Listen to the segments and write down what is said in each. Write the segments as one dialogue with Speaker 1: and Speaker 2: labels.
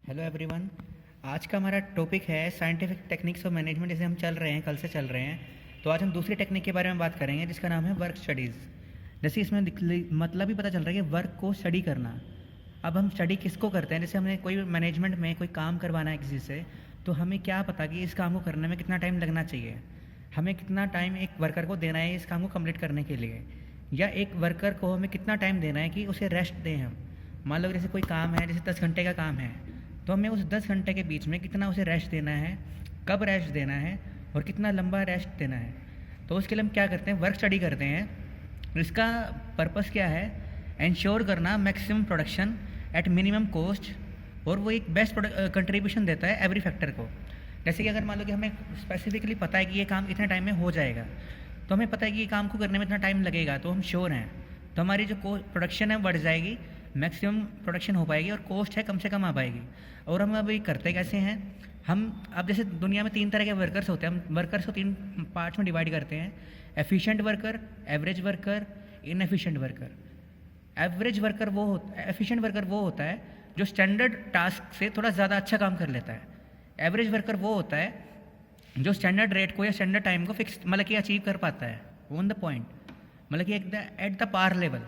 Speaker 1: Hello everyone. आज का हमारा टॉपिक है साइंटिफिक टेक्निक्स ऑफ मैनेजमेंट। जैसे हम चल रहे हैं, कल से चल रहे हैं, तो आज हम दूसरी टेक्निक के बारे में बात करेंगे जिसका नाम है वर्क स्टडीज़। जैसे इसमें मतलब ही पता चल रहा है कि वर्क को स्टडी करना। अब हम स्टडी किसको करते हैं? जैसे हमें कोई मैनेजमेंट में कोई काम करवाना है किसी से, तो हमें क्या पता कि इस काम को करने में कितना टाइम लगना चाहिए, हमें कितना टाइम एक वर्कर को देना है इस काम को कंप्लीट करने के लिए, या एक वर्कर को हमें कितना टाइम देना है कि उसे रेस्ट दें हम। मान लो जैसे कोई काम है, जैसे 10 घंटे का काम है, तो हमें उस 10 घंटे के बीच में कितना उसे रेस्ट देना है, कब रेस्ट देना है और कितना लंबा रेस्ट देना है। तो उसके लिए हम क्या करते हैं, वर्क स्टडी करते हैं। इसका पर्पस क्या है? इंश्योर करना maximum production at minimum cost, और वो एक बेस्ट कंट्रीब्यूशन देता है एवरी फैक्टर को। जैसे कि अगर मान लो कि हमें स्पेसिफिकली पता है कि ये काम इतने टाइम में हो जाएगा, तो हमें पता है कि ये काम को करने में इतना टाइम लगेगा, तो हम श्योर हैं, तो हमारी जो प्रोडक्शन है बढ़ जाएगी, मैक्सिमम प्रोडक्शन हो पाएगी और कॉस्ट है कम से कम आ पाएगी। और हम अभी करते कैसे हैं, हम अब जैसे दुनिया में 3 तरह के वर्कर्स होते हैं, हम वर्कर्स को 3 पार्ट्स में डिवाइड करते हैं: efficient worker, average worker, inefficient worker. Efficient worker वो होता है जो स्टैंडर्ड टास्क से थोड़ा ज़्यादा अच्छा काम कर लेता है। एवरेज वर्कर वो होता है जो स्टैंडर्ड रेट को या स्टैंडर्ड टाइम को फिक्स मतलब कि अचीव कर पाता है, ऑन द पॉइंट, मतलब कि एट द पार लेवल।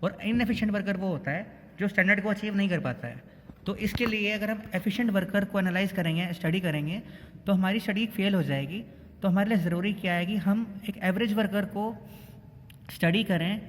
Speaker 1: और इनएफिशिएंट वर्कर वो होता है जो स्टैंडर्ड को अचीव नहीं कर पाता है। तो इसके लिए अगर हम एफिशिएंट वर्कर को एनालाइज करेंगे, स्टडी करेंगे, तो हमारी स्टडी फेल हो जाएगी। तो हमारे लिए ज़रूरी क्या है कि हम एक एवरेज वर्कर को स्टडी करें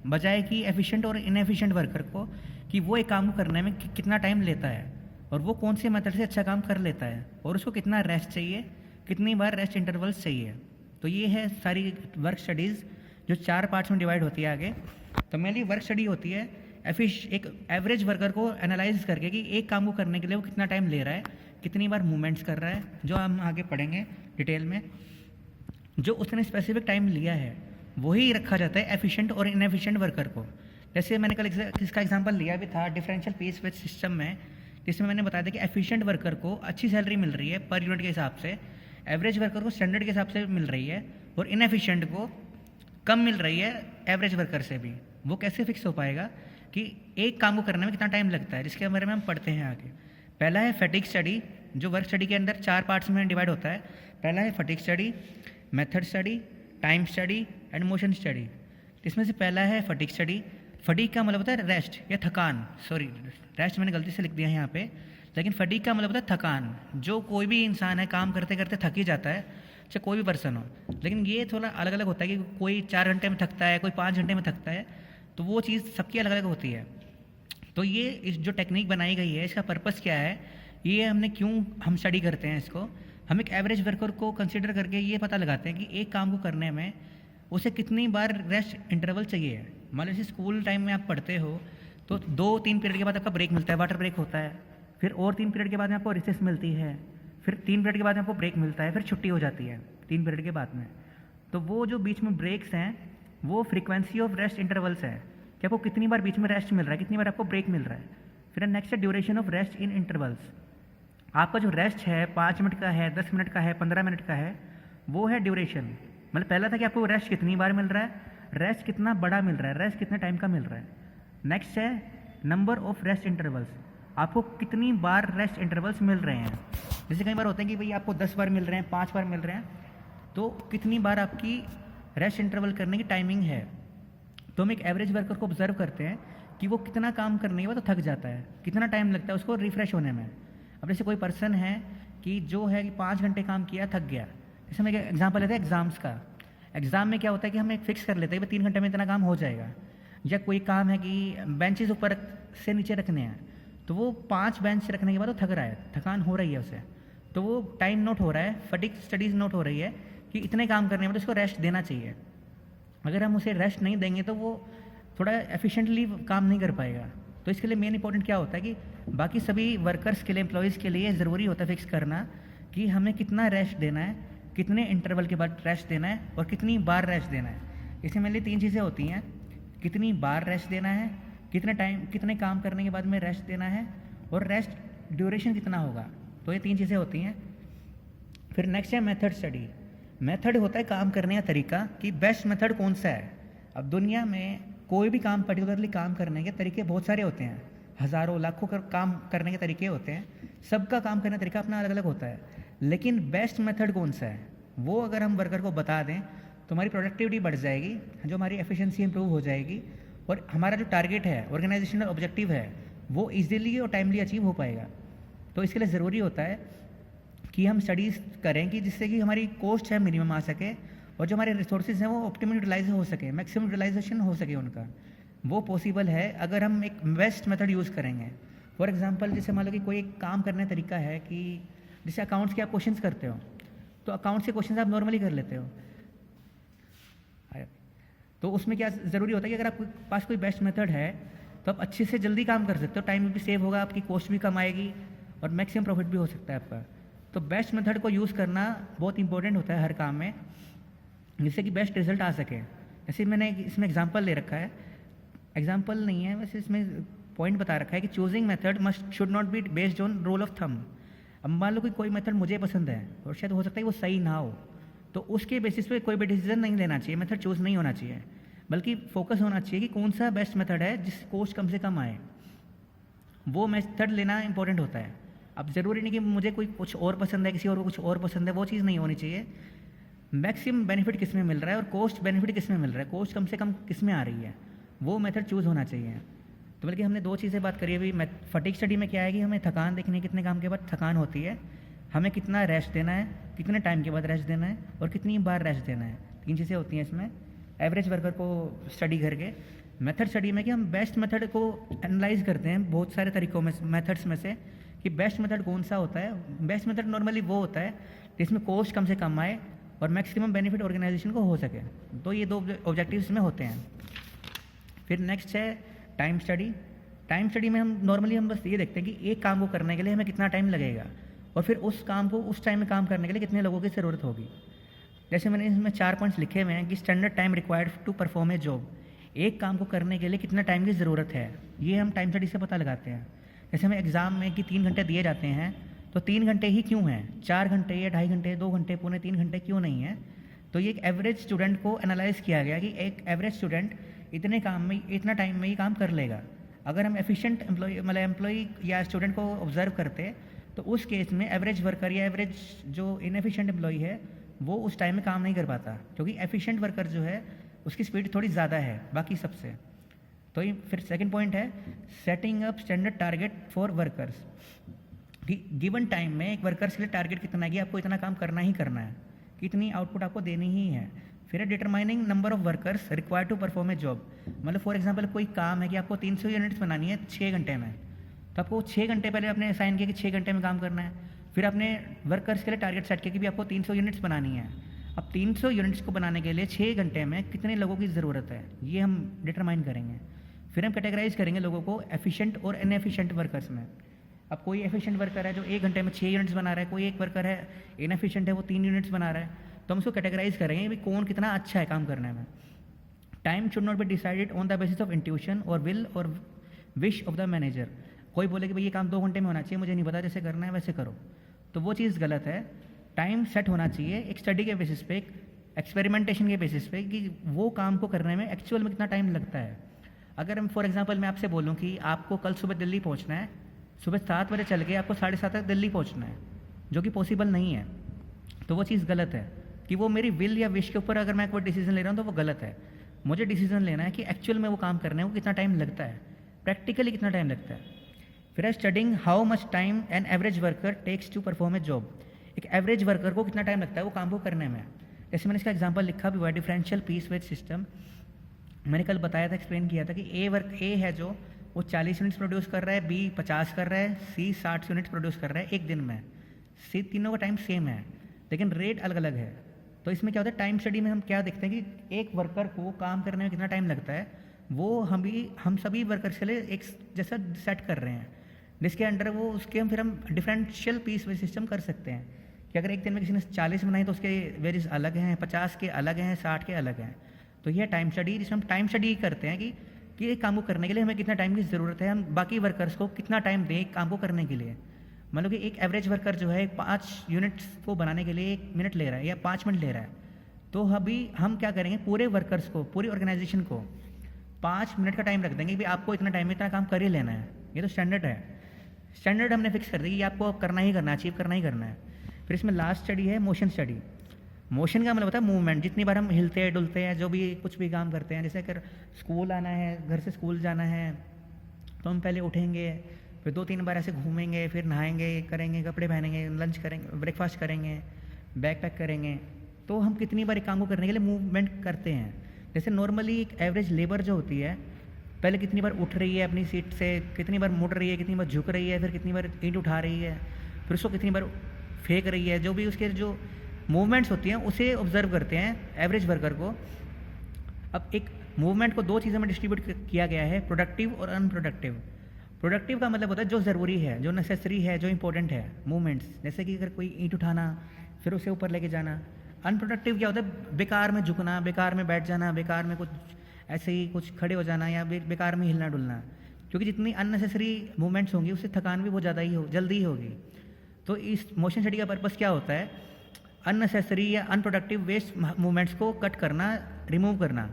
Speaker 1: बजाय कि एफिशिएंट और इनएफिशिएंट वर्कर को, कि वो एक काम को करने में कितना टाइम लेता है और वो कौन से मेथड से अच्छा काम कर लेता है और उसको कितना रेस्ट चाहिए, कितनी बार रेस्ट इंटरवल्स चाहिए। तो ये है सारी वर्क स्टडीज़ जो 4 पार्ट्स में डिवाइड होती है आगे। तो मेनली वर्क स्टडी होती है एक एवरेज वर्कर को एनालाइज करके कि एक काम को करने के लिए वो कितना टाइम ले रहा है, कितनी बार मूवमेंट्स कर रहा है, जो हम आगे पढ़ेंगे डिटेल में। जो उसने स्पेसिफिक टाइम लिया है वही रखा जाता है एफिशिएंट और इनएफिशिएंट वर्कर को। जैसे मैंने कल इसका एग्जांपल लिया भी था डिफरेंशियल पेस वेज सिस्टम में, जिसमें मैंने बताया था कि एफिशिएंट वर्कर को अच्छी सैलरी मिल रही है पर यूनिट के हिसाब से, एवरेज वर्कर को स्टैंडर्ड के हिसाब से मिल रही है, और इनएफिशिएंट को कम मिल रही है एवरेज वर्कर से भी। वो कैसे फिक्स हो पाएगा कि एक काम को करने में कितना टाइम लगता है, जिसके बारे में हम पढ़ते हैं आगे। पहला है फटीग स्टडी, जो वर्क स्टडी के अंदर 4 पार्ट्स में डिवाइड होता है। पहला है fatigue study, method study, time study and motion study. इसमें से पहला है फटीग स्टडी। फटीग का मतलब होता है रेस्ट या थकान, सॉरी रेस्ट मैंने गलती से लिख दिया है यहाँ पे, लेकिन फटीग का मतलब होता है थकान। जो कोई भी इंसान है काम करते करते थक ही जाता है, चाहे कोई भी पर्सन हो, लेकिन ये थोड़ा अलग अलग होता है कि कोई 4 घंटे में थकता है, कोई 5 घंटे में थकता है, तो वो चीज़ सबकी अलग अलग होती है। तो ये इस जो टेक्निक बनाई गई है इसका पर्पस क्या है, ये हमने क्यों हम स्टडी करते हैं इसको, हम एक एवरेज वर्कर को कंसिडर करके ये पता लगाते हैं कि एक काम को करने में उसे कितनी बार रेस्ट इंटरवल चाहिए। मान लीजिए स्कूल टाइम में आप पढ़ते हो तो 2-3 पीरियड के बाद आपका ब्रेक मिलता है, वाटर ब्रेक होता है, फिर और 3 पीरियड के बाद में आपको रिसेस मिलती है, फिर 3 पीरियड के बाद में आपको ब्रेक मिलता है, फिर छुट्टी हो जाती है 3 पीरियड के बाद में। तो वो जो बीच में ब्रेक्स हैं वो फ्रीक्वेंसी ऑफ रेस्ट इंटरवल्स है कि आपको कितनी बार बीच में रेस्ट मिल रहा है, कितनी बार आपको ब्रेक मिल रहा है। फिर नेक्स्ट है duration of rest in intervals. आपका जो रेस्ट है 5 मिनट का है, 10 मिनट का है, 15 मिनट का है, वो है ड्यूरेशन। मतलब पहला था कि आपको रेस्ट कितनी बार मिल रहा है, रेस्ट कितना बड़ा मिल रहा है, रेस्ट कितने टाइम का मिल रहा है। नेक्स्ट है नंबर ऑफ रेस्ट इंटरवल्स, आपको कितनी बार रेस्ट इंटरवल्स मिल रहे हैं। जैसे कई बार होते हैं कि भाई आपको 10 बार मिल रहे हैं, 5 बार मिल रहे हैं, तो कितनी बार आपकी रेस्ट इंटरवल करने की टाइमिंग है। तो हम एक एवरेज वर्कर को ऑब्जर्व करते हैं कि वो कितना काम करने के बाद तो थक जाता है, कितना टाइम लगता है उसको रिफ्रेश होने में। अब जैसे कोई पर्सन है कि जो है कि 5 घंटे काम किया, थक गया। जैसे हम एक एग्जाम्पल लेते हैं एग्ज़ाम्स का। एग्ज़ाम में क्या होता है कि हम एक फिक्स कर लेते हैं कि 3 घंटे में इतना काम हो जाएगा, या कोई काम है कि बेंचेस ऊपर से नीचे रखने हैं, तो वो 5 बेंच रखने के बाद वो थक रहा है, थकान हो रही है उसे, तो वो टाइम नोट हो रहा है, फटीग स्टडीज़ नोट हो रही है कि इतने काम करने में तो उसको रेस्ट देना चाहिए। अगर हम उसे रेस्ट नहीं देंगे तो वो थोड़ा एफिशिएंटली काम नहीं कर पाएगा। तो इसके लिए मेन इंपॉर्टेंट क्या होता है कि बाकी सभी वर्कर्स के लिए, एम्प्लॉयज़ के लिए ज़रूरी होता है फिक्स करना कि हमें कितना रेस्ट देना है, कितने इंटरवल के बाद रेस्ट देना है और कितनी बार रेस्ट देना है। इसमें मेनली 3 चीज़ें होती हैं: कितनी बार रेस्ट देना है, कितने काम करने के बाद में रेस्ट देना है, और रेस्ट ड्यूरेशन कितना होगा। तो ये 3 चीज़ें होती हैं। फिर नेक्स्ट है मेथड स्टडी। मेथड होता है काम करने का तरीका, कि बेस्ट मेथड कौन सा है। अब दुनिया में कोई भी काम पर्टिकुलरली काम करने के तरीके बहुत सारे होते हैं, हज़ारों लाखों काम करने के तरीके होते हैं, सबका काम करने का तरीका अपना अलग अलग होता है, लेकिन बेस्ट मेथड कौन सा है वो अगर हम वर्कर को बता दें तो हमारी प्रोडक्टिविटी बढ़ जाएगी, जो हमारी एफिशिएंसी इंप्रूव हो जाएगी और हमारा जो टारगेट है, ऑर्गेनाइजेशनल ऑब्जेक्टिव है, वो इजीली और टाइमली अचीव हो पाएगा। तो इसके लिए ज़रूरी होता है कि हम स्टडीज़ करें कि जिससे कि हमारी कॉस्ट है मिनिमम आ सके और जो हमारे रिसोर्सेज हैं वो ऑप्टिमम यूटिलाइज हो सके, मैक्सिमम यूटिलाइजेशन हो सके उनका। वो पॉसिबल है अगर हम एक बेस्ट मेथड यूज़ करेंगे। फॉर एग्जांपल जैसे मान लो कि कोई एक काम करने का तरीका है कि जैसे अकाउंट्स के आप क्वेश्चंस करते हो, तो अकाउंट्स के क्वेश्चंस आप नॉर्मली कर लेते हो, तो उसमें क्या ज़रूरी होता है कि अगर आपके पास कोई बेस्ट मेथड है तो आप अच्छे से जल्दी काम कर सकते हो, टाइम भी सेव होगा, आपकी कॉस्ट भी कम आएगी और मैक्सिमम प्रॉफिट भी हो सकता है आपका। तो बेस्ट मेथड को यूज़ करना बहुत इंपॉर्टेंट होता है हर काम में, जिससे कि बेस्ट रिजल्ट आ सके। जैसे मैंने इसमें एग्जांपल ले रखा है, एग्जांपल नहीं है वैसे, इसमें पॉइंट बता रखा है कि choosing method must should not be based on rule of thumb. अब मान लो कि कोई मेथड मुझे पसंद है और शायद हो सकता है वो सही ना हो, तो उसके बेसिस पे कोई भी डिसीजन नहीं लेना चाहिए, मेथड चूज़ नहीं होना चाहिए, बल्कि फोकस होना चाहिए कि कौन सा बेस्ट मेथड है जिस कॉस्ट कम से कम आए, वो मेथड लेना इंपॉर्टेंट होता है। अब ज़रूरी नहीं कि मुझे कोई कुछ और पसंद है, किसी और को कुछ और पसंद है, वो चीज़ नहीं होनी चाहिए। मैक्सिमम बेनिफिट किस में मिल रहा है और कॉस्ट बेनिफिट किस में मिल रहा है, कॉस्ट कम से कम किस में आ रही है, वो मेथड चूज़ होना चाहिए। तो बल्कि हमने दो चीज़ें बात करी अभी। फटीग स्टडी में क्या है कि हमें थकान देखनी है, कितने काम के बाद थकान होती है, हमें कितना रेस्ट देना है, कितने टाइम के बाद रेस्ट देना है और कितनी बार रेस्ट देना है, 3 चीज़ें होती हैं इसमें एवरेज वर्कर को स्टडी करके। मेथड स्टडी में कि हम बेस्ट मेथड को एनालाइज करते हैं बहुत सारे तरीकों में, मेथड्स में से, कि बेस्ट मेथड कौन सा होता है। बेस्ट मेथड नॉर्मली वो होता है जिसमें कॉस्ट कम से कम आए और मैक्सिमम बेनिफिट ऑर्गेनाइजेशन को हो सके। तो ये 2 ऑब्जेक्टिव्स में होते हैं। फिर नेक्स्ट है टाइम स्टडी। टाइम स्टडी में हम नॉर्मली बस ये देखते हैं कि एक काम को करने के लिए हमें कितना टाइम लगेगा और फिर उस काम को उस टाइम में काम करने के लिए कितने लोगों की ज़रूरत होगी। जैसे मैंने इसमें 4 पॉइंट्स लिखे हुए हैं कि standard time required to perform a job, एक काम को करने के लिए कितना टाइम की ज़रूरत है, ये हम टाइम स्टडी से पता लगाते हैं। जैसे हमें एग्ज़ाम में कि 3 घंटे दिए जाते हैं, तो 3 घंटे ही क्यों हैं, 4 घंटे या 2.5 घंटे, 2 घंटे, पौने 3 घंटे क्यों नहीं है। तो ये एक एवरेज स्टूडेंट को एनालाइज किया गया कि एक एवरेज स्टूडेंट इतने काम में, इतना टाइम में ही काम कर लेगा। अगर हम एफिशिएंट एम्प्लॉय या स्टूडेंट को ऑब्जर्व करते तो उस केस में एवरेज वर्कर या एवरेज जो इनएफिशिएंट एम्प्लॉय है वो उस टाइम में काम नहीं कर पाता, क्योंकि एफिशिएंट वर्कर जो है उसकी स्पीड थोड़ी ज़्यादा है बाकी सबसे। तो ये फिर सेकंड पॉइंट है setting up standard target for workers. Given time में एक वर्कर्स के लिए टारगेट कितना है कि आपको इतना काम करना ही करना है, कितनी आउटपुट आपको देनी ही है। फिर है determining number of workers required to perform a job. मतलब फॉर एग्जांपल कोई काम है कि आपको 300 यूनिट्स बनानी है 6 घंटे में, तो आपको 6 घंटे पहले आपने असाइन किया कि 6 घंटे में काम करना है। फिर आपने वर्कर्स के लिए टारगेट सेट किया कि भी आपको 300 यूनिट्स बनानी है। अब 300 यूनिट्स को बनाने के लिए 6 घंटे में कितने लोगों की ज़रूरत है, ये हम डिटरमाइन करेंगे। फिर हम कैटेगराइज करेंगे लोगों को एफिशिएंट और इनएफिशिएंट वर्कर्स में। अब कोई एफिशिएंट वर्कर है जो 1 घंटे में 6 यूनिट्स बना रहा है, कोई एक वर्कर है इनएफिशिएंट है वो 3 यूनिट्स बना रहा है, तो हम उसको कैटेगराइज करेंगे कि कौन कितना अच्छा है काम करने में। Time should not be decided on the basis of intuition और विल और विश ऑफ द मैनेजर। कोई बोले कि भाई ये काम 2 घंटे में होना चाहिए, मुझे नहीं पता, जैसे करना है वैसे करो, तो वो चीज़ गलत है। टाइम सेट होना चाहिए एक स्टडी के बेसिस पे, एक एक्सपेरिमेंटेशन के बेसिस पे कि वो काम को करने में एक्चुअल में कितना टाइम लगता है। अगर हम फॉर एग्जांपल मैं आपसे बोलूँ कि आपको कल सुबह दिल्ली पहुँचना है, सुबह 7 बजे चल के आपको 7:30 तक दिल्ली पहुँचना है, जो कि पॉसिबल नहीं है, तो वो चीज़ गलत है। कि वो मेरी विल या विश के ऊपर अगर मैं कोई डिसीजन ले रहा हूँ तो वो गलत है। मुझे डिसीजन लेना है कि एक्चुअल में वो काम करने में कितना टाइम लगता है, प्रैक्टिकली कितना टाइम लगता है। फिर है studying how much time an average worker takes to perform a job. एक एवरेज वर्कर को कितना टाइम लगता है वो काम को करने में। जैसे मैंने इसका एग्जांपल लिखा भी हुआ है, डिफरेंशियल पीस वेज सिस्टम। मैंने कल बताया था, एक्सप्लेन किया था कि ए है जो वो 40 यूनिट्स प्रोड्यूस कर रहा है, बी 50 कर रहा है, सी 60 यूनिट्स प्रोड्यूस कर रहा है एक दिन में। सी तीनों का टाइम सेम है लेकिन रेट अलग अलग है। तो इसमें क्या होता है, टाइम स्टडी में हम क्या देखते हैं कि एक वर्कर को काम करने में कितना टाइम लगता है, वो हम सभी वर्कर्स के लिए एक जैसा सेट कर रहे हैं, जिसके अंडर वो उसके फिर हम डिफरेंशियल पीस वेज सिस्टम कर सकते हैं कि अगर एक दिन में किसी ने 40 बनाई तो उसके वेजेस अलग हैं, 50 के अलग हैं, 60 के अलग हैं। तो यह टाइम स्टडी, जिसमें हम टाइम स्टडी करते हैं कि एक काम को करने के लिए हमें कितना टाइम की ज़रूरत है, हम बाकी वर्कर्स को कितना टाइम दें एक काम को करने के लिए। मतलब कि एक एवरेज वर्कर जो है 5 यूनिट्स को बनाने के लिए 1 मिनट ले रहा है या 5 मिनट ले रहा है, तो अभी हम क्या करेंगे, पूरे वर्कर्स को, पूरी ऑर्गेनाइजेशन को 5 मिनट का टाइम रख देंगे कि आपको इतना टाइम में इतना काम कर ही लेना है, ये तो स्टैंडर्ड है, स्टैंडर्ड हमने फिक्स कर दी कि आपको करना ही करना है, अचीव करना ही करना है। फिर इसमें लास्ट स्टडी है मोशन स्टडी। मोशन का मतलब होता है मूवमेंट, जितनी बार हम हिलते हैं डुलते हैं, जो भी कुछ भी काम करते हैं, जैसे अगर स्कूल आना है, घर से स्कूल जाना है, तो हम पहले उठेंगे, फिर 2-3 बार ऐसे घूमेंगे, फिर नहाएंगे, करेंगे, कपड़े पहनेंगे, लंच करेंगे, ब्रेकफास्ट करेंगे, बैग पैक करेंगे। तो हम कितनी बार एक काम को करने के लिए मूवमेंट करते हैं। जैसे नॉर्मली एक एवरेज लेबर जो होती है, पहले कितनी बार उठ रही है अपनी सीट से, कितनी बार मुड़ रही है, कितनी बार झुक रही है, फिर कितनी बार ईंट उठा रही है, फिर उसको कितनी बार फेंक रही है, जो भी उसके जो मूवमेंट्स होती हैं उसे ऑब्जर्व करते हैं एवरेज वर्कर को। अब एक मूवमेंट को 2 चीज़ों में डिस्ट्रीब्यूट किया गया है, प्रोडक्टिव और अनप्रोडक्टिव। प्रोडक्टिव का मतलब होता है जो ज़रूरी है, जो नेसेसरी है, जो इंपॉर्टेंट है मूवमेंट्स, जैसे कि अगर कोई ईंट उठाना, फिर उसे ऊपर लेके जाना। अनप्रोडक्टिव क्या होता है, बेकार में झुकना, बेकार में बैठ जाना, बेकार में कुछ ऐसे ही कुछ खड़े हो जाना, या बेकार में हिलना डुलना। क्योंकि जितनी अननेसेसरी मूवमेंट्स होंगी उससे थकान भी बहुत ज़्यादा ही जल्दी ही होगी। तो इस मोशन स्टडी का पर्पस क्या होता है, अननेसेसरी या अनप्रोडक्टिव वेस्ट मूवमेंट्स को कट करना, रिमूव करना,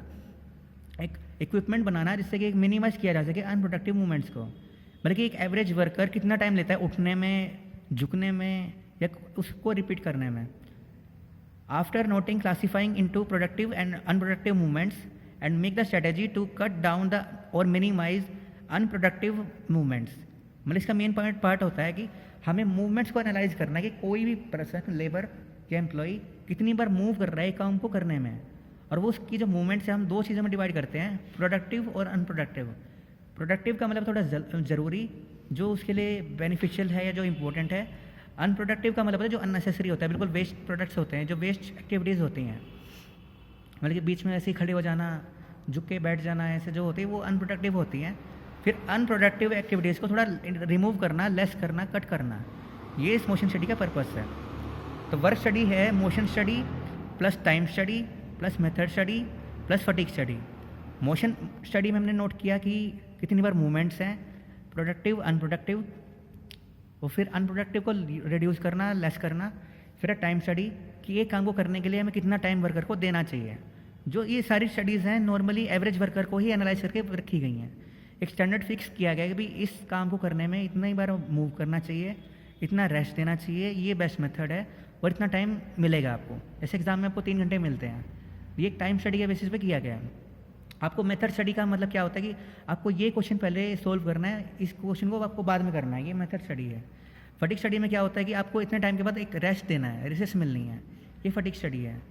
Speaker 1: एक इक्विपमेंट बनाना जिससे कि मिनिमाइज किया जा सके अनप्रोडक्टिव मूवमेंट्स को। मतलब कि एक एवरेज वर्कर कितना टाइम लेता है उठने में, झुकने में, या उसको रिपीट करने में। After noting classifying into productive and unproductive movements and make the strategy to cut down the और मिनिमाइज अनप्रोडक्टिव मूवमेंट्स। मतलब इसका मेन पार्ट होता है कि हमें मूवमेंट्स को एनालाइज करना है कि कोई भी पर्सन, लेबर या एम्प्लॉई कितनी बार मूव कर रहा है काम को करने में, और वो उसकी जो मूवमेंट्स है हम 2 चीज़ों में डिवाइड करते हैं, प्रोडक्टिव और अनप्रोडक्टिव। प्रोडक्टिव का मतलब थोड़ा ज़रूरी, जो उसके लिए बेनिफिशियल है या जो इंपॉर्टेंट है। अनप्रोडक्टिव का मतलब है जो अननेसेसरी होता है, बिल्कुल वेस्ट प्रोडक्ट्स होते हैं, जो वेस्ट एक्टिविटीज़ होती हैं। मतलब कि बीच में ऐसे ही खड़े हो जाना, झुक के बैठ जाना, ऐसे जो होती है वो अनप्रोडक्टिव होती हैं। फिर अनप्रोडक्टिव एक्टिविटीज़ को थोड़ा रिमूव करना, लेस करना, कट करना, ये इस मोशन स्टडी का पर्पस है। तो वर्क स्टडी है motion study plus time study plus method study plus fatigue study. Motion study में हमने नोट किया कि कितनी बार मूवमेंट्स हैं, प्रोडक्टिव, अनप्रोडक्टिव, और फिर अनप्रोडक्टिव को रिड्यूस करना, लेस करना। फिर टाइम स्टडी कि एक काम को करने के लिए हमें कितना टाइम वर्कर को देना चाहिए। जो ये सारी स्टडीज़ हैं नॉर्मली एवरेज वर्कर को ही एनालाइज करके रखी गई हैं। एक स्टैंडर्ड फिक्स किया गया है कि भाई इस काम को करने में इतना ही बार मूव करना चाहिए, इतना रेस्ट देना चाहिए, ये बेस्ट मेथड है, और इतना टाइम मिलेगा आपको। जैसे एग्जाम में आपको 3 घंटे मिलते हैं, ये एक टाइम स्टडी के बेसिस पे किया गया है। आपको मेथड स्टडी का मतलब क्या होता है कि आपको ये क्वेश्चन पहले सोल्व करना है, इस क्वेश्चन को आपको बाद में करना है, ये मेथड स्टडी है। फटीग स्टडी में क्या होता है कि आपको इतने टाइम के बाद एक रेस्ट देना है, रिसेस मिलनी है, ये फटीग स्टडी है।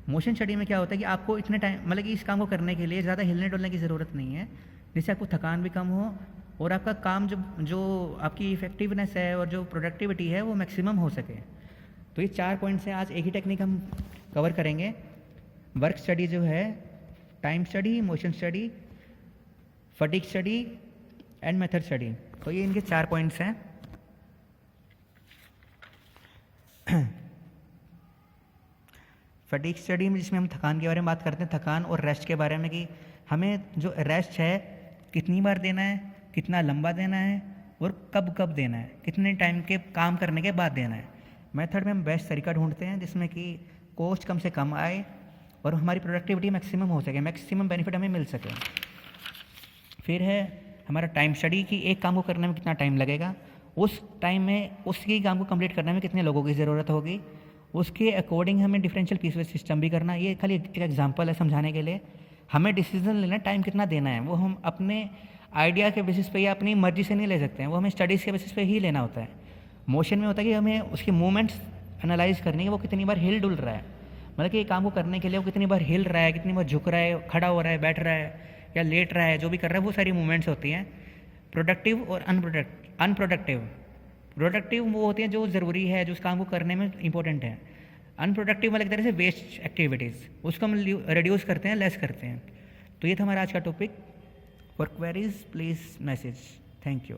Speaker 1: मोशन स्टडी में क्या होता है कि आपको इतने टाइम, मतलब कि इस काम को करने के लिए ज़्यादा हिलने डुलने की ज़रूरत नहीं है, जिससे आपको थकान भी कम हो और आपका काम जो आपकी इफेक्टिवनेस है और जो प्रोडक्टिविटी है वो मैक्सिमम हो सके। तो ये 4 पॉइंट्स हैं, आज एक ही टेक्निक हम कवर करेंगे। वर्क स्टडी जो है, time study, motion study, fatigue study and method study, तो ये इनके 4 पॉइंट्स हैं। फटीग स्टडी में जिसमें हम थकान के बारे में बात करते हैं, थकान और रेस्ट के बारे में कि हमें जो रेस्ट है कितनी बार देना है, कितना लंबा देना है और कब कब देना है, कितने टाइम के काम करने के बाद देना है। मेथड में हम बेस्ट तरीका ढूंढते हैं जिसमें कि कॉस्ट कम से कम आए और हमारी प्रोडक्टिविटी मैक्सिमम हो सके, मैक्सिमम बेनिफिट हमें मिल सके। फिर है हमारा टाइम स्टडी कि एक काम को करने में कितना टाइम लगेगा, उस टाइम में उसी काम को कंप्लीट करने में कितने लोगों की ज़रूरत होगी, उसके अकॉर्डिंग हमें डिफरेंशियल पीसवेज सिस्टम भी करना। ये खाली एक एग्जांपल है समझाने के लिए। हमें डिसीजन लेना टाइम कितना देना है वो हम अपने आइडिया के बेसिस पे या अपनी मर्जी से नहीं ले सकते हैं, वो हमें स्टडीज़ के बेसिस पे ही लेना होता है। मोशन में होता है कि हमें उसकी मूवमेंट्स एनालाइज करनी है, वो कितनी बार हिल डुल रहा है, मतलब कि एक काम को करने के लिए वो कितनी बार हिल रहा है, कितनी बार झुक रहा है, खड़ा हो रहा है, बैठ रहा है या लेट रहा है, जो भी कर रहा है वो सारी मूवमेंट्स होती हैं। प्रोडक्टिव और अनप्रोडक्टिव। प्रोडक्टिव वो होती हैं जो ज़रूरी है, जो उस काम को करने में इंपॉर्टेंट है। अनप्रोडक्टिव वाले एक तरह से वेस्ट एक्टिविटीज़, उसको हम रिड्यूस करते हैं, लेस करते हैं। तो ये था हमारा आज का topic. For queries please message. Thank you.